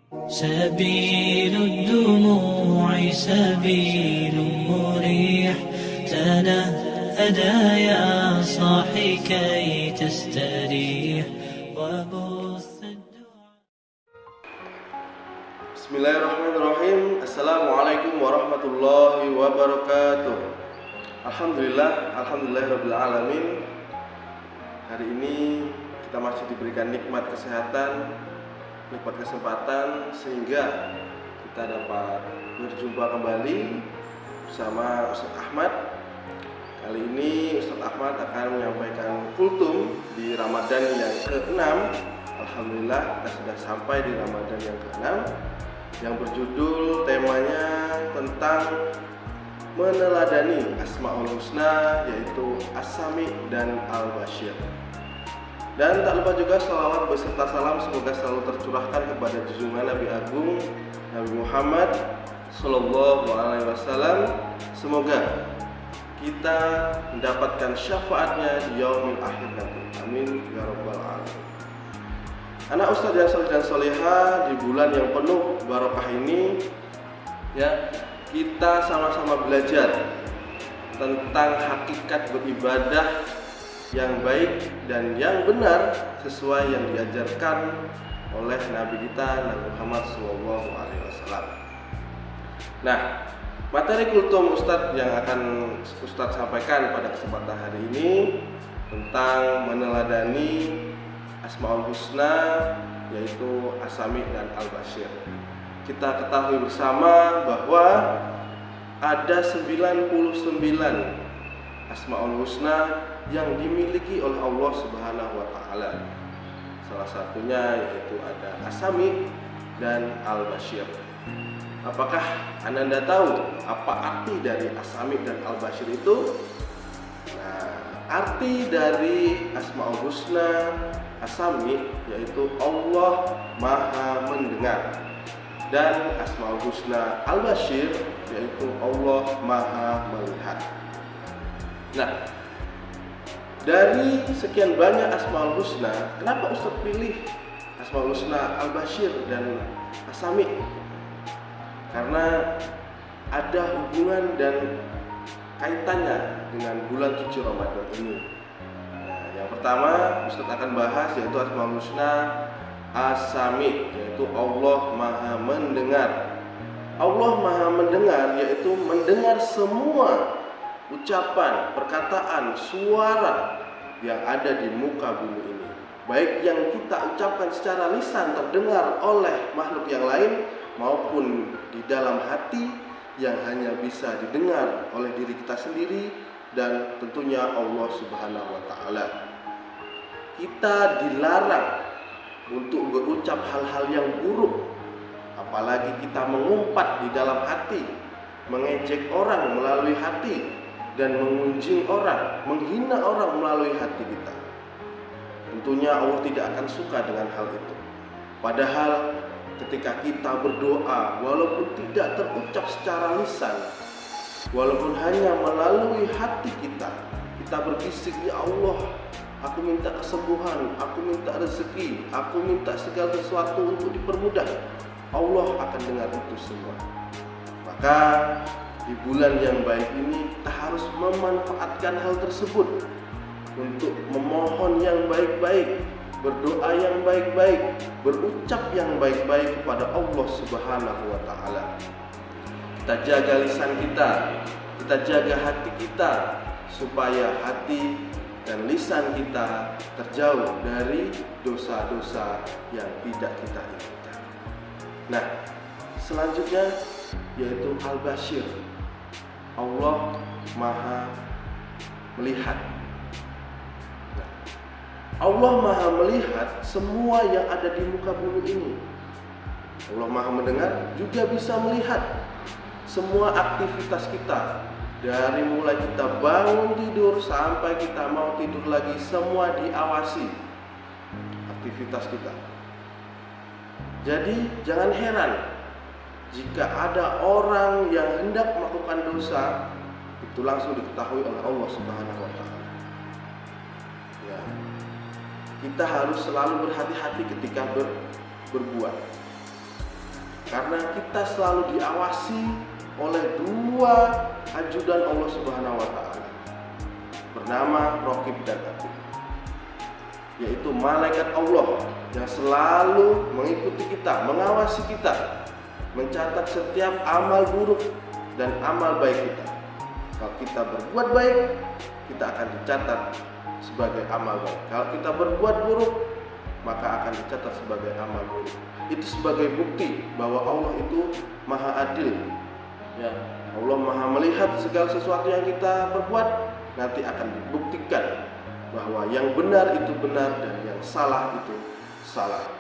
سبيل الدموع سبيل مريح تنهدى يا صاحي كي تستريح وبث الدعاء. Bismillahirrahmanirrahim. Assalamualaikum warahmatullahi wabarakatuh. Alhamdulillahirabbil alamin. Hari ini kita masih diberikan nikmat kesehatan, nikmat kesempatan sehingga kita dapat berjumpa kembali bersama Ustaz Ahmad. Kali ini Ustaz Ahmad akan menyampaikan kultum di Ramadan yang ke-6. Alhamdulillah kita sudah sampai di Ramadan yang ke-6 yang berjudul temanya tentang meneladani Asmaul Husna, yaitu As-Sami dan Al-Bashir. Dan tak lupa juga salawat beserta salam semoga selalu tercurahkan kepada junjungan Nabi Agung Nabi Muhammad Sallallahu Alaihi Wasallam. Semoga kita mendapatkan syafaatnya di yaumil akhir nanti. Amin ya rabbal alamin. Anak ustadz yang saleh dan soleha, di bulan yang penuh barokah ini, ya, kita sama-sama belajar tentang hakikat beribadah yang baik dan yang benar sesuai yang diajarkan oleh Nabi kita Nabi Muhammad SAW. Nah, materi kultum Ustadz yang akan Ustadz sampaikan pada kesempatan hari ini tentang meneladani Asmaul Husna, yaitu As-Sami dan Al-Bashir. Kita ketahui bersama bahwa ada 99 Asmaul Husna yang dimiliki oleh Allah Subhanahu wa taala. Salah satunya yaitu ada As-Sami dan Al-Bashir. Apakah Anda tahu apa arti dari As-Sami dan Al-Bashir itu? Nah, arti dari Asmaul Husna As-Sami yaitu Allah Maha Mendengar, dan Asmaul Husna Al-Bashir yaitu Allah Maha Melihat. Nah, dari sekian banyak Asmaul Husna, kenapa Ustaz pilih Asmaul Husna Al-Bashir dan As-Sami? Karena ada hubungan dan kaitannya dengan bulan suci Ramadan ini. Nah, yang pertama Ustaz akan bahas yaitu Asmaul Husna As-Sami, yaitu Allah Maha Mendengar. Allah Maha Mendengar yaitu mendengar semua ucapan, perkataan, suara yang ada di muka bumi ini, baik yang kita ucapkan secara lisan terdengar oleh makhluk yang lain, maupun di dalam hati yang hanya bisa didengar oleh diri kita sendiri dan tentunya Allah Subhanahu wa taala. Kita dilarang untuk berucap hal-hal yang buruk, apalagi kita mengumpat di dalam hati, mengejek orang melalui hati, dan mengunjing orang, menghina orang melalui hati kita. Tentunya Allah tidak akan suka dengan hal itu. Padahal ketika kita berdoa, walaupun tidak terucap secara lisan, walaupun hanya melalui hati kita, kita berbisik, ya Allah, aku minta kesembuhan, aku minta rezeki, aku minta segala sesuatu untuk dipermudah, Allah akan dengar itu semua. Maka di bulan yang baik ini kita harus memanfaatkan hal tersebut untuk memohon yang baik-baik, berdoa yang baik-baik, berucap yang baik-baik kepada Allah Subhanahu wa taala. Kita jaga lisan kita jaga hati kita supaya hati dan lisan kita terjauh dari dosa-dosa yang tidak kita inginkan. Nah, selanjutnya yaitu Al-Bashir, Allah Maha Melihat. Nah, Allah Maha Melihat semua yang ada di muka bumi ini. Allah Maha Mendengar juga bisa melihat semua aktivitas kita, dari mulai kita bangun tidur sampai kita mau tidur lagi, semua diawasi aktivitas kita. Jadi jangan heran jika ada orang yang hendak melakukan dosa, itu langsung diketahui oleh Allah Subhanahu wa taala. Ya. Kita harus selalu berhati-hati ketika berbuat. karena kita selalu diawasi oleh dua ajudan Allah Subhanahu wa taala bernama Raqib dan Atid, yaitu malaikat Allah yang selalu mengikuti kita, mengawasi kita, mencatat setiap amal buruk dan amal baik kita. Kalau kita berbuat baik, kita akan dicatat sebagai amal baik. Kalau kita berbuat buruk, maka akan dicatat sebagai amal buruk. Itu sebagai bukti bahwa Allah itu maha adil. Ya, Allah maha melihat segala sesuatu yang kita perbuat. Nanti akan dibuktikan bahwa yang benar itu benar dan yang salah itu salah.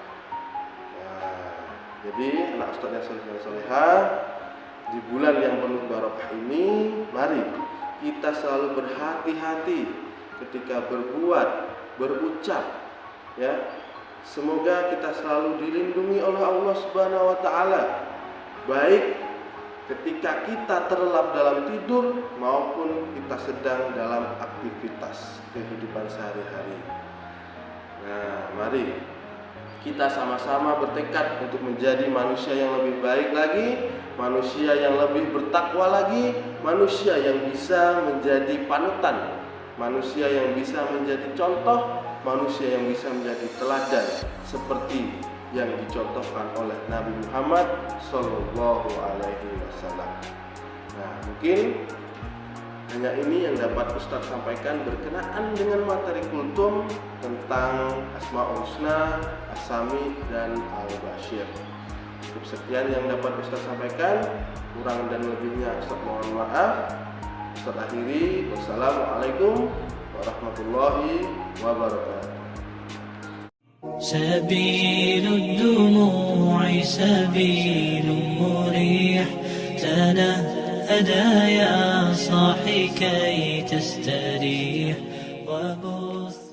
Nah, jadi anak ustaz yang soleh dan solehah, di bulan yang penuh barokah ini, mari kita selalu berhati-hati ketika berbuat, berucap, ya. Semoga kita selalu dilindungi oleh Allah Subhanahu wa taala, baik ketika kita terlelap dalam tidur maupun kita sedang dalam aktivitas kehidupan sehari-hari. Nah, mari kita sama-sama bertekad untuk menjadi manusia yang lebih baik lagi, manusia yang lebih bertakwa lagi, manusia yang bisa menjadi panutan, manusia yang bisa menjadi contoh, manusia yang bisa menjadi teladan seperti yang dicontohkan oleh Nabi Muhammad Sallallahu Alaihi Wasallam. Nah, mungkin hanya ini yang dapat Ustaz sampaikan berkenaan dengan materi kultum tentang Asmaul Husna, As-Sami, dan Al-Bashir. Cukup sekian yang dapat Ustaz sampaikan. Kurang dan lebihnya Ustaz mohon maaf. Ustaz akhiri. Wassalamualaikum warahmatullahi wabarakatuh. سبيل الدموع سبيل مريح تنهدى يا صاحي كي تستريح وبث